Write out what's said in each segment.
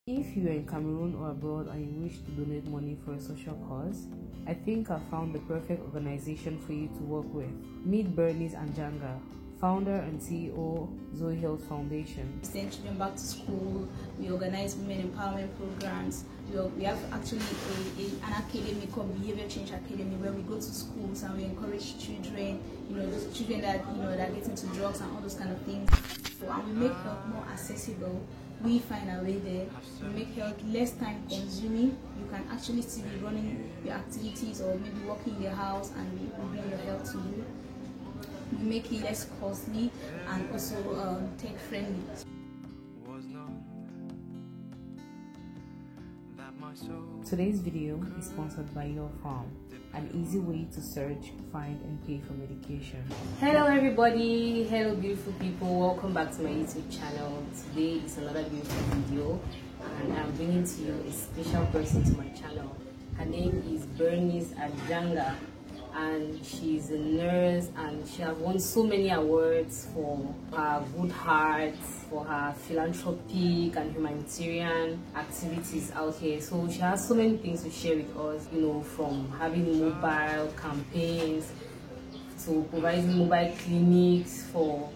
If you are in Cameroon or abroad and you wish to donate money for a social cause, I think I've found the perfect organization for you to work with. Meet Bernice Anjanga, founder and CEO, Zoe Health Foundation. We send children back to school, we organize women empowerment programs. We have actually an academy called Behavior Change Academy where we go to schools and we encourage children, those children that that get into drugs and all those kind of things. And we make health more accessible. We find our way there. We make health less time consuming. You can actually still be running your activities or maybe working in your house and we bring your health to you. We make it less costly and also tech friendly. Today's video is sponsored by Your Farm, an easy way to search, find and pay for medication. Hello everybody, hello beautiful people, welcome back to my YouTube channel. Today is another beautiful video and I'm bringing to you a special person to my channel. Her name is Bernice Anjanga and she's a nurse and she has won so many awards for her good heart, for her philanthropic and humanitarian activities out here. So she has so many things to share with us, from having mobile campaigns to providing mobile clinics for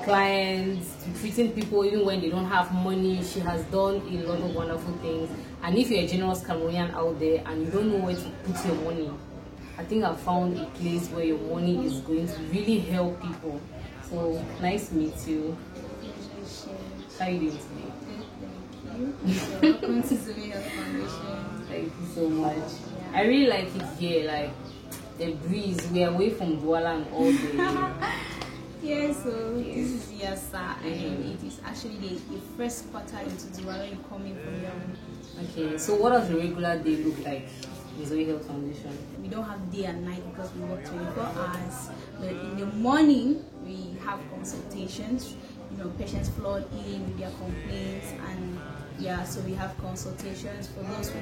clients to treating people even when they don't have money. She has done a lot of wonderful things, and if you're a generous Cameroonian out there and you don't know where to put your money, I think I've found a place where your money is going to really help people. So nice to meet you. How are you doing today? Welcome to Zoe Health Foundation. Thank you so much. Yeah. I really like it here, like the breeze. We are away from Douala and all day. Yeah, so this is Yasa and it is actually the first quarter into Douala you're coming from here. Okay, so what does a regular day look like in Zoe Health Foundation? We don't have day and night because we work 24 hours. But in the morning, we have consultations. Patients flood in with their complaints, and so we have consultations for those who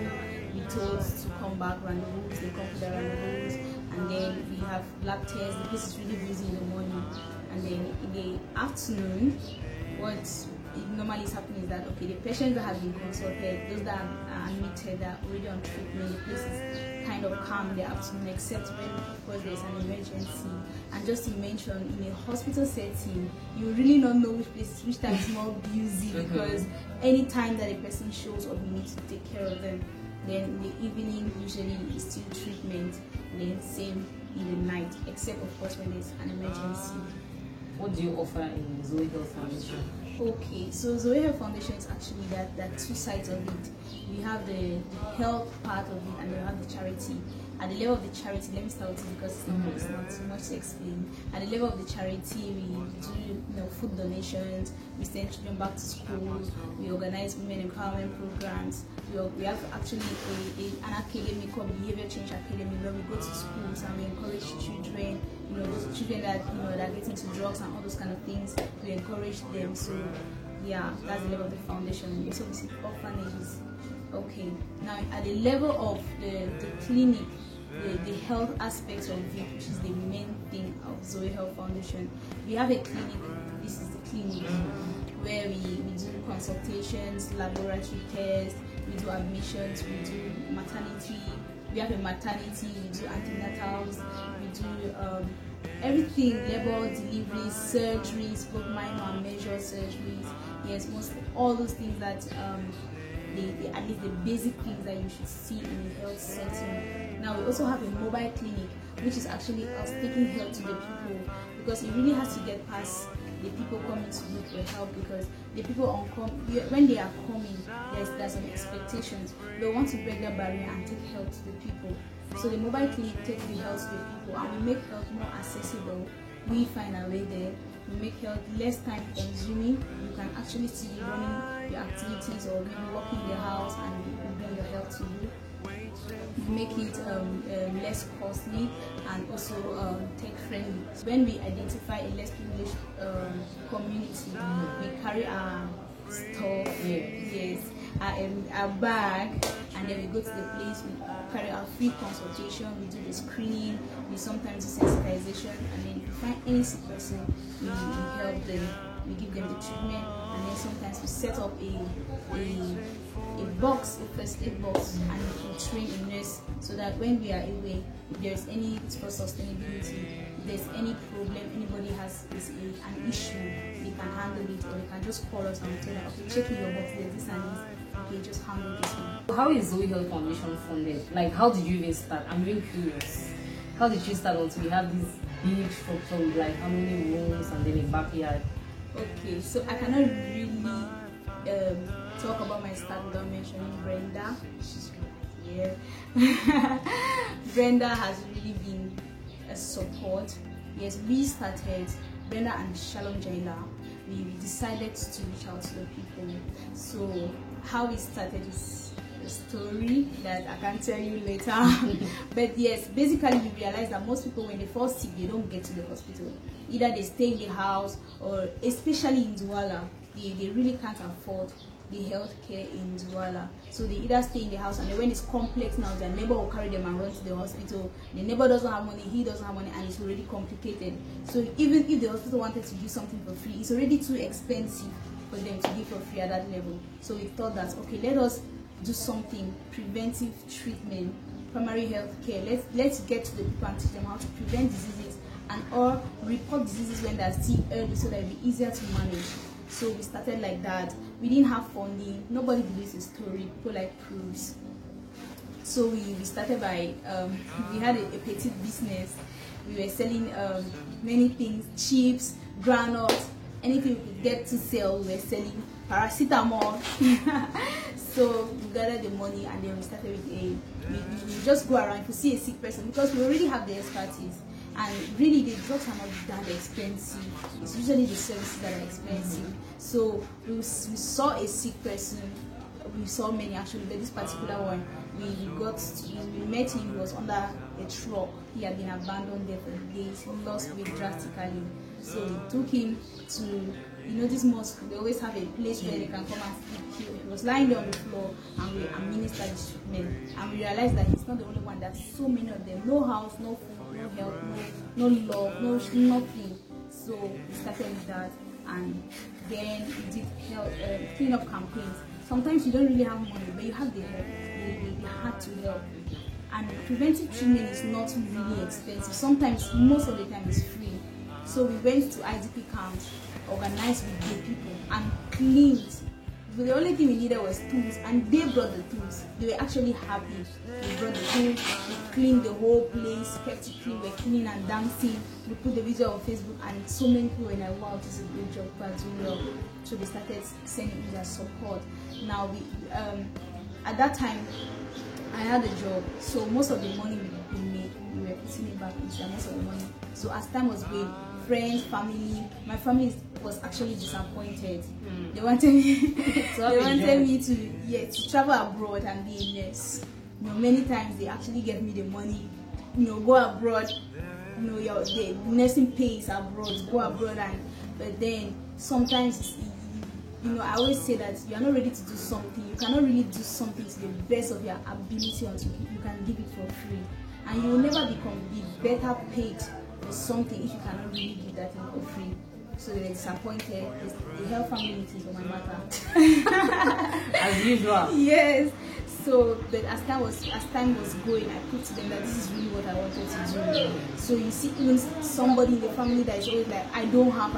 we told to come back rendezvous. They come to their rendezvous, and then we have lab tests. The place is really busy in the morning, and then in the afternoon, what normally is happening is that the patients that have been consulted, those that are admitted, that are already on treatment, the place is kind of calm in the afternoon, except when there's an emergency. And just to mention, in a hospital setting, you really don't know which time is more busy because any time that a person shows up, you need to take care of them. Then in the evening, usually is still treatment, and then same in the night, except of course when there's an emergency. What do you offer in Zoe Health Foundation? Okay, so Zoe Health Foundation is actually there are two sides of it. We have the health part of it and we have the charity. At the level of the charity, let me start with it because it's not too much to explain. At the level of the charity, we do food donations, we send children back to school, we organize women empowerment programs. We have actually an academy called Behavior Change Academy where we go to schools and we encourage children, those children that that get into drugs and all those kind of things. We encourage them. So yeah, that's the level of the foundation. We also visit orphanages. Okay, now at the level of the clinic, the health aspects of it, which is the main thing of Zoe Health Foundation, we have a clinic. This is the clinic where we do consultations, laboratory tests, we do admissions, we do maternity. We have a maternity, we do antenatals, we do everything, labor, deliveries, surgeries, both minor and major surgeries. Yes, all those things that at least the basic things that you should see in a health setting. Now we also have a mobile clinic, which is actually us taking help to the people, because it really has to get past the people coming to look for help, because the people when they are coming, there's some expectations. They want to break that barrier and take help to the people. So the mobile clinic takes the health to the people and we make health more accessible. We find our way there. We make health less time consuming. You can actually still be running your activities or maybe working in the house and we bring your health to you. We make it less costly and also tech friendly. When we identify a less privileged community, we carry our stuff, our bag, and then we go to the place, we carry out free consultation, we do the screening, we sometimes do sensitization, and then if we find any sick person, we help them, we give them the treatment, and then sometimes we set up a box, a first aid box, and we train a nurse so that when we are away, if there's any for sustainability, if there's any problem, anybody has an issue, they can handle it, or they can just call us and tell them, okay, check in your box, there's this and this, okay, just handle this one. How is Zoe Health Foundation funded? Like, how did you even start? I'm really curious. How did you start until you have this big structure with like how many rooms and then a backyard? Okay, so I cannot really talk about my start without mentioning Brenda. She's here. Brenda has really been a support. Yes, we started, Brenda and Shalom Jaila, we decided to reach out to the people. So how we started is a story that I can tell you later. But yes, basically we realized that most people when they fall sick, they don't get to the hospital. Either they stay in the house, or especially in Douala, they really can't afford the health care in Douala. So they either stay in the house, and then when it's complex now, their neighbor will carry them and run to the hospital. The neighbor doesn't have money, he doesn't have money, and it's already complicated. So even if the hospital wanted to give something for free, it's already too expensive for them to give for free at that level. So we thought that, okay, let us do something, preventive treatment, primary health care. Let's get to the people and teach them how to prevent diseases, and or report diseases when they're still early, so that it'll be easier to manage. So we started like that. We didn't have funding. Nobody believes a story. People like proofs. So we started by, we had a petite business. We were selling many things, chips, granules, anything we could get to sell, we were selling. Paracetamol. So we gathered the money, and then we started with we just go around to see a sick person, because we already have the expertise. And really, the drugs are not that expensive. It's usually the services that are expensive. So we saw a sick person. We saw many actually, but this particular one, we met him. He was under a truck. He had been abandoned there for days. He lost weight drastically. So we took him to, this mosque. They always have a place where they can come and sleep. He was lying there on the floor, and we administered his treatment. And we realized that he's not the only one. There's so many of them. No house, no food, no help, no love, nothing. So we started with that, and then we did clean-up campaigns. Sometimes you don't really have money, but you have the help. They had to help. And preventive treatment is not really expensive. Sometimes, most of the time, it's free. So we went to IDP camps, organized with the people, and cleaned. The only thing we needed was tools, and they brought the tools. They were actually happy. They brought the tools, we cleaned the whole place, kept it clean, we were cleaning and dancing. We put the video on Facebook, and so many people were like, wow, this is a good job, but so they started sending me their support. Now, at that time, I had a job, so most of the money we made, we were putting it back into most of the money. So as time was going, friends, family, my family was actually disappointed. They wanted me, to travel abroad and be a nurse. Many times they actually gave me the money, go abroad. The nursing pays abroad, go abroad, but then sometimes, I always say that you are not ready to do something. You cannot really do something to the best of your ability until you can give it for free, and you will never be better paid for something if you cannot really give that thing for free. So they were disappointed. The health family meetings on my matter. As usual. Yes. So, but as time was going, I put to them that this is really what I wanted to do. So you see, even somebody in the family that is always like, I don't have.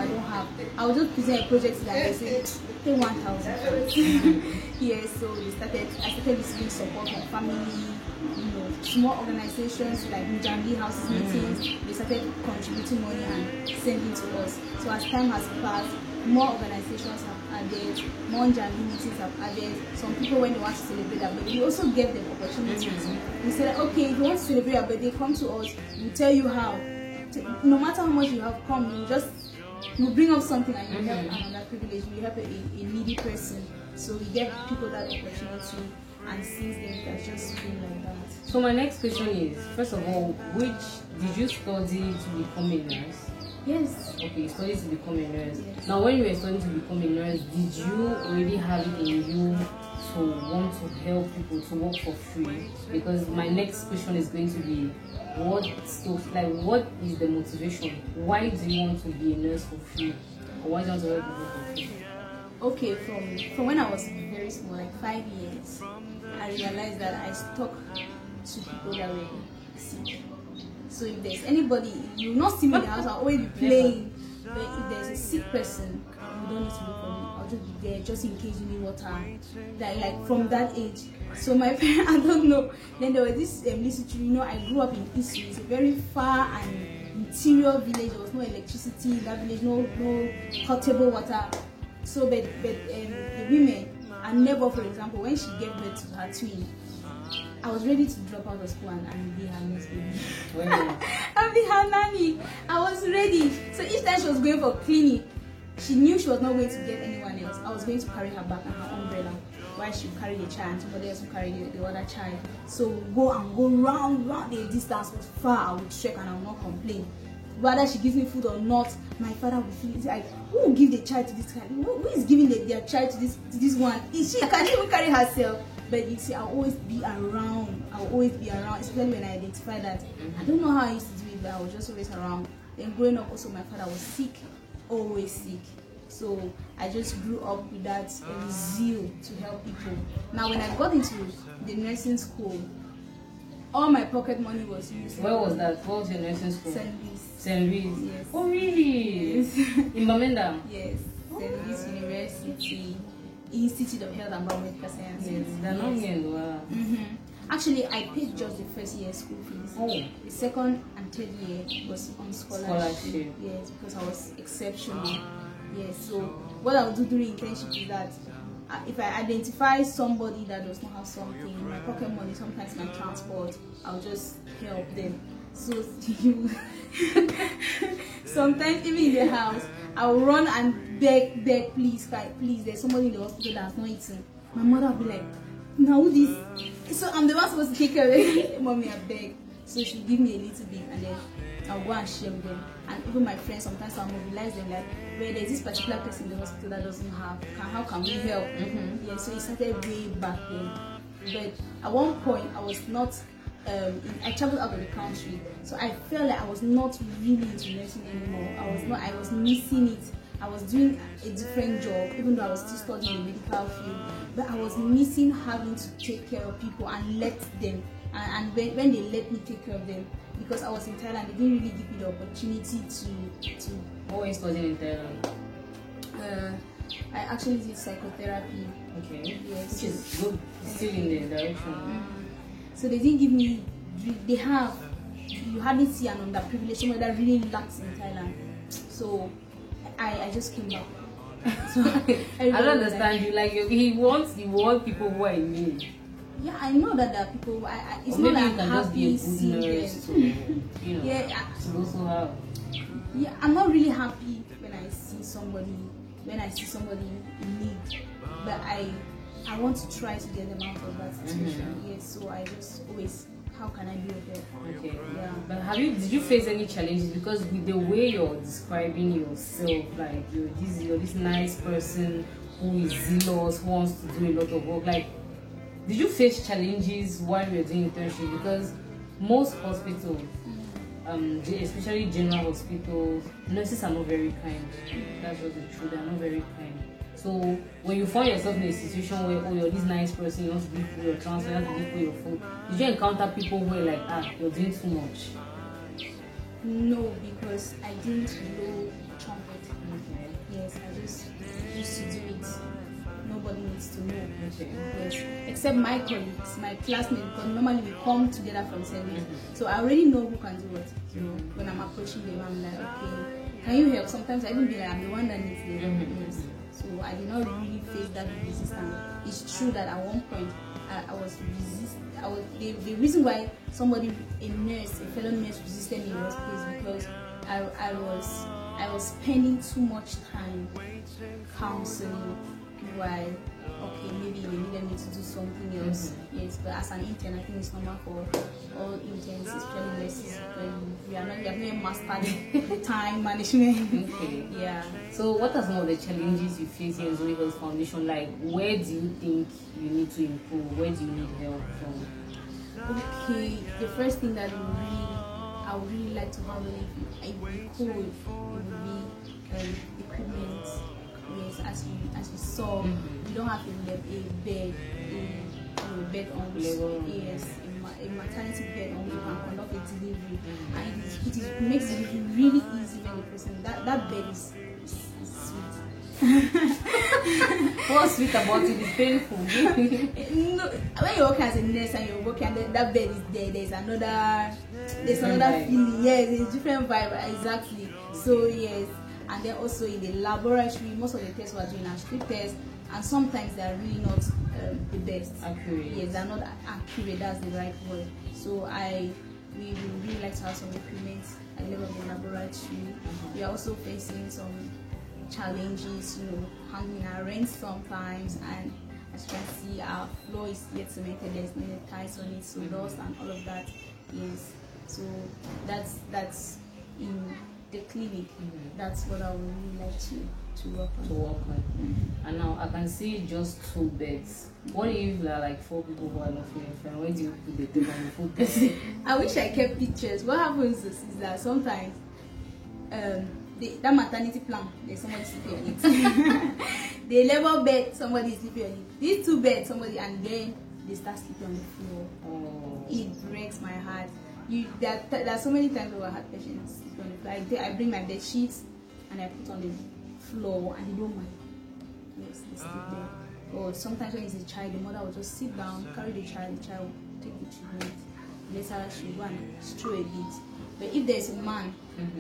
I will just present a project to them and say, pay 1,000. Yes. So I started receiving support from family. Small organizations like Mujambi houses meetings, they started contributing money and sending to us. So as time has passed, more organizations have added, more Mujambi meetings have added. Some people, when they want to celebrate their birthday, we also gave them opportunities. We said, okay, if you want to celebrate your birthday, come to us. We'll tell you how. No matter how much you have come, you bring up something and you help another privilege. We help a needy person. So we give people that opportunity. And since then, it has just been like that. So my next question is, first of all, did you study to become a nurse? Yes. Okay, you studied to become a nurse. Yes. Now, when you were studying to become a nurse, did you already have it in you to want to help people to work for free? Because my next question is going to be, what is the motivation? Why do you want to be a nurse for free? Or why do you want to help people for free? Okay, from when I was very small, like 5 years, I realized that I stuck to people that were sick. So if there's anybody, you will not see me in the house, I'll always be playing. But if there's a sick person, you don't need to look for me. I'll just be there just in case you need water. Like from that age. So my parents, I don't know. Then there was this little, I grew up in Issue. It's a very far and interior village. There was no electricity in that village, no potable water. So but the women, our neighbor, for example, when she gave birth to her twin, I was ready to drop out of school and be her next baby. And be her nanny. I was ready. So each time she was going for clinic, she knew she was not going to get anyone else. I was going to carry her back and her umbrella, while she would carry the child and somebody else would carry the other child. So we go round. The distance was far. I would trek and I would not complain. Whether she gives me food or not, my father would feel like, who will give the child to this child? Who is giving their child to this one? She can't even carry herself. But you see, I'll always be around. Especially when I identify that. I don't know how I used to do it, but I was just always around. Then growing up, also my father was sick, always sick. So I just grew up with that zeal to help people. Now, when I got into the nursing school, all my pocket money was used. Where was that? What was your nursing school? St. Louis. St. Louis? Yes. Oh, really? Yes. In Bamenda? Yes. St. Louis University, Institute of Health and Biomedical Sciences. Yes, they're not here. Actually, I paid just the first year school fees. Oh. The second and third year was on scholarship. Yes, because I was exceptional. Yes, so what I would do during internship is that if I identify somebody that does not have something, my pocket money, sometimes my transport, I'll just help them. So sometimes even in the house, I'll run and beg, please, there's somebody in the hospital that has not eaten. My mother will be like, now this. So I'm the one supposed to take care of it. Mommy, I beg. So she'll give me a little bit and then I'll go and share with them. And even my friends, sometimes I'll mobilize them like, where there's this particular person in the hospital that doesn't have, how can we help? Yeah, so it started way back then. But at one point, I was not, I traveled out of the country. So I felt like I was not really into nursing anymore. I was missing it. I was doing a different job, even though I was still studying in the medical field. But I was missing having to take care of people and let them. And when they let me take care of them, because I was in Thailand, they didn't really give me the opportunity to. What were you studying in Thailand? I actually did psychotherapy. Okay. Yes. Which is good, still in the direction. So they didn't give me. They have. You hardly see an underprivileged, someone that really lacks in Thailand. So I just came back. So I don't understand you. Like he wants people who are in need. Yeah, I know that there are people. It's not like I'm happy seeing them. To also have. Yeah, I'm not really happy when I see somebody in need, but I want to try to get them out of that situation. Yes, so I just always, how can I be of help? Okay. Yeah. But did you face any challenges? Because with the way you're describing yourself, like you're this nice person who is zealous, who wants to do a lot of work, like. Did you face challenges while you were doing internship? Because most hospitals, especially general hospitals, nurses are not very kind. That's just the truth. They are not very kind. So when you find yourself in a situation where you're this nice person, you want to give for your transfer, you want to give for your food, did you encounter people who were like, you're doing too much? No, because I didn't blow trumpet. Okay. Yes, I just used to do it. Nobody needs to know. Okay. Yes, except my colleagues, my classmates, because normally we come together from service. So I already know who can do what. So when I'm approaching them, I'm like, okay, can you help? Sometimes I even be like, I'm the one that needs the help. Yes. So I did not really face that resistance. It's true that at one point I was the reason why somebody, a fellow nurse resisted me in the hospital is because I was spending too much time counseling. Why? Okay, maybe they needed me to do something else. Yes, but as an intern, I think it's normal for all interns, especially nurses, when we have not mastered the time management. Okay. Yeah. So what are some of the challenges you face here in Zoe Health Foundation? Like, where do you think you need to improve? Where do you need help from? Okay, the first thing that I would really like to handle if we could, it would be equipment. Yes, as you saw, we don't have a bed, a bed on yes, a maternity bed on which you can conduct a delivery, and it makes delivery really easy when the person that bed is sweet. What's sweet about it? It's painful. No, when you're working as a nurse and you're working and that bed is there, there's another feeling. Yes, it's a different vibe, exactly. So yes, and then also in the laboratory, most of the tests we're doing are street tests, and sometimes they're really not the best. Accurate. Yes, they're not accurate. That's the right word. So we would really like to have some equipment at the level of the laboratory. We are also facing some challenges, handling our rent sometimes, and as you can see, our floor is yet cemented. There's no tiles on it, so dust and all of that. Yes, so that's in the clinic. That's what I would really like to work on. And now I can see just 2 beds. What if there are like 4 people who are not feeling fine? Where do you put the table on the food person? I wish I kept pictures. What happens is that sometimes that maternity plan, there's somebody sleeping on it. The level bed, somebody is sleeping on it. These 2 beds, somebody, and then they start sleeping on the floor. Oh. It breaks my heart. There are so many times where I had patients sleep on the floor. I bring my bed sheets and I put on the floor, and they don't mind. Yes, they sleep there. Or sometimes when it's a child, the mother will just sit down, carry the child will take the treatment. Later she will go and stroll a bit. But if there's a man,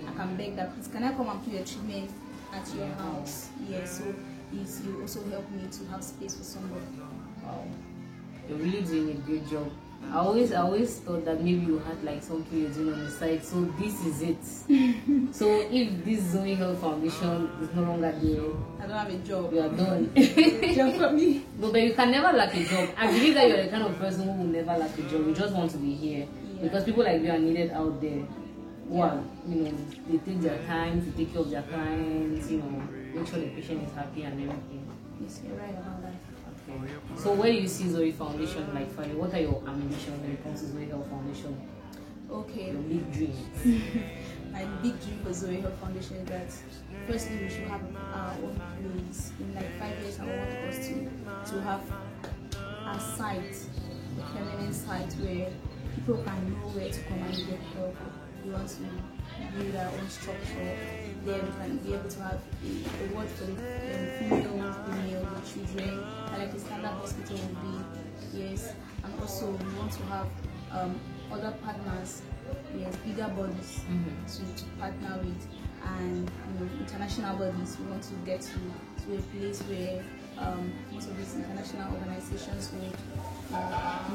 I can beg that, please, can I come and put your treatment at your house? Yes, so you also help me to have space for somebody. Wow, you're really doing a great job. I always thought that maybe you had like something you're doing on the side, so this is it. So if this Zoe Health Foundation is no longer there, I don't have a job. You are done. Job for me. No, but you can never lack a job. I believe that you're the kind of person who will never lack a job. You just want to be here because people like you are needed out there. Wow, they take their time to take care of their clients. Make sure the patient is happy and everything. Yes, you're right about that. Okay. So where do you see Zoe Foundation like for you? What are your ambitions when it comes to Zoe Health Foundation? Okay. Your big dreams. My big dream for Zoe Health Foundation is that firstly we should have our own place. In like 5 years I want us to have a site, a permanent site where people can know where to come and get help. We want to build our own structure. Then we can be able to have a ward for the females, the male, the children, like a standard hospital would be. Yes, and also we want to have other partners, yes, bigger bodies to partner with, and international bodies. We want to get to a place where most of these international organizations will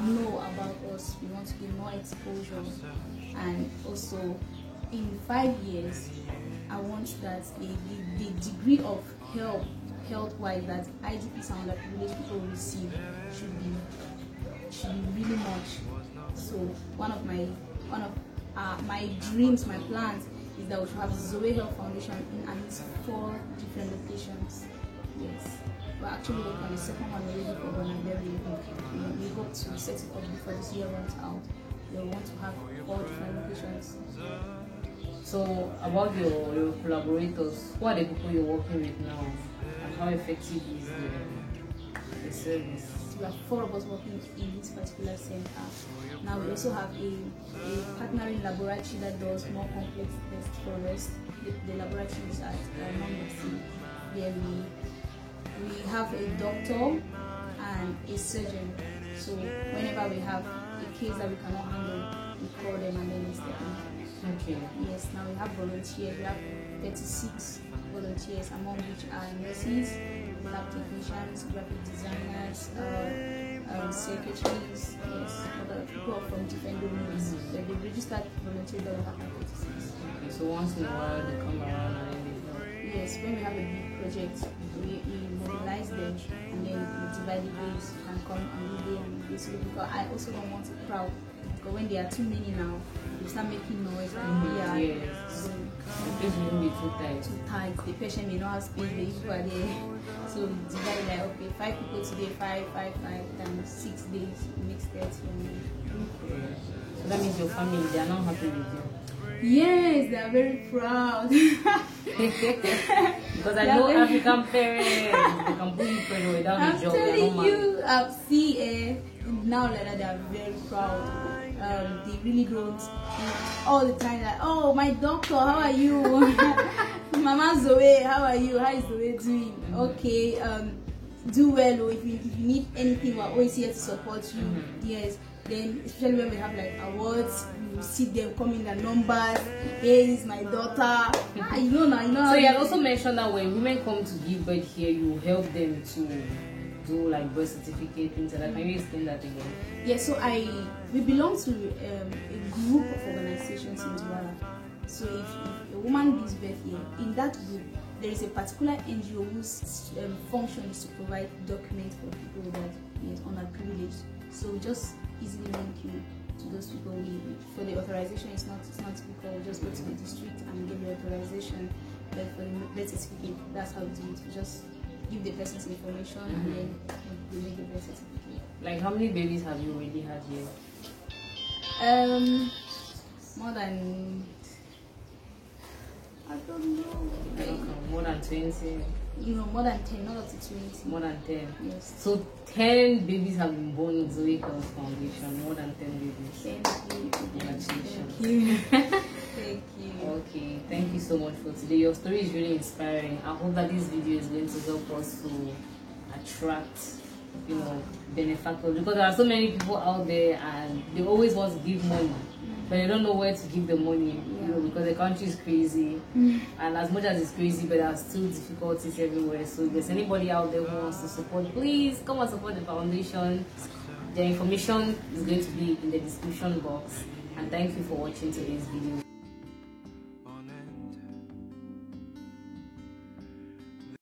know about us. We want to get more exposure, and also in 5 years I want that the degree of health-wise that IDPs and underprivileged people receive should be really much. So one of my dreams, my plans is that we should have Zoe Health Foundation in at least 4 different locations. Yes, we're actually working on the second one already for Bonaderi. We hope to set it up before this year runs out. We want to have 4 different locations. So about your collaborators, who are the people you're working with now, and how effective is the service? We have 4 of us working in this particular center. Now we also have a partnering laboratory that does more complex tests for us. The laboratory is at Mombasa. There we have a doctor and a surgeon. So whenever we have a case that we cannot handle, we call them and then they step in. Okay. Yes, now we have volunteers. We have 36 volunteers, among which are nurses, lab technicians, graphic designers, secretaries, yes, other people from different domains. But they registered volunteers that we have 36. Okay, so once in a while they come around and then they help. Yes, when we have a big project, we mobilize them and then we divide the days. You can come and be there and be so, because I also don't want a crowd. Because when there are too many now, they start making noise and yes. So the place won't be too tight. The patient may not have space, the people are there. So we divide like, okay, 5 people today, 5 times 6 days, it makes 30. Okay. So that means your family, they are not happy with you. Yes, they are very proud. Because I know African parents, they can put you pregnant without I'm a job. telling you, now like that, they are very proud. They really don't all the time that, oh, my doctor, how are you? Mama Zoe, how are you? How is Zoe doing? Okay, do well. Or if you need anything, we're always here to support you. Yes. Then, especially when we have like awards, you see them coming the numbers. Hey, this is my daughter. You know now, you know. So you had also mentioned that when women come to give birth here, you help them to do like birth certificate things like that. Can you explain that again? Yeah, so we belong to a group of organizations in Douala. So if a woman gives birth here, in that group there is a particular NGO whose function is to provide documents for people that is underprivileged. So we just easily link you to those people. For the authorization, it's not typical. We just go to the district and give the authorization. But for the birth certificate, that's how we do it. We just give the person's information and then we make the birth certificate. Like, how many babies have you already had here? More than, I don't know. Like, more than 20. No, more than 10, not up to 20. More than 10. Yes. So 10 babies have been born in Zoe Girls Foundation. More than 10 babies. Thank you. Congratulations. Thank you. Thank you. Okay, thank you so much for today. Your story is really inspiring. I hope that this video is going to help us to attract, benefactors, because there are so many people out there and they always want to give money, but they don't know where to give the money, because the country is crazy. And as much as it's crazy, but there are still difficulties everywhere. So if there's anybody out there who wants to support, please come and support the foundation. The information is going to be in the description box. And thank you for watching today's video.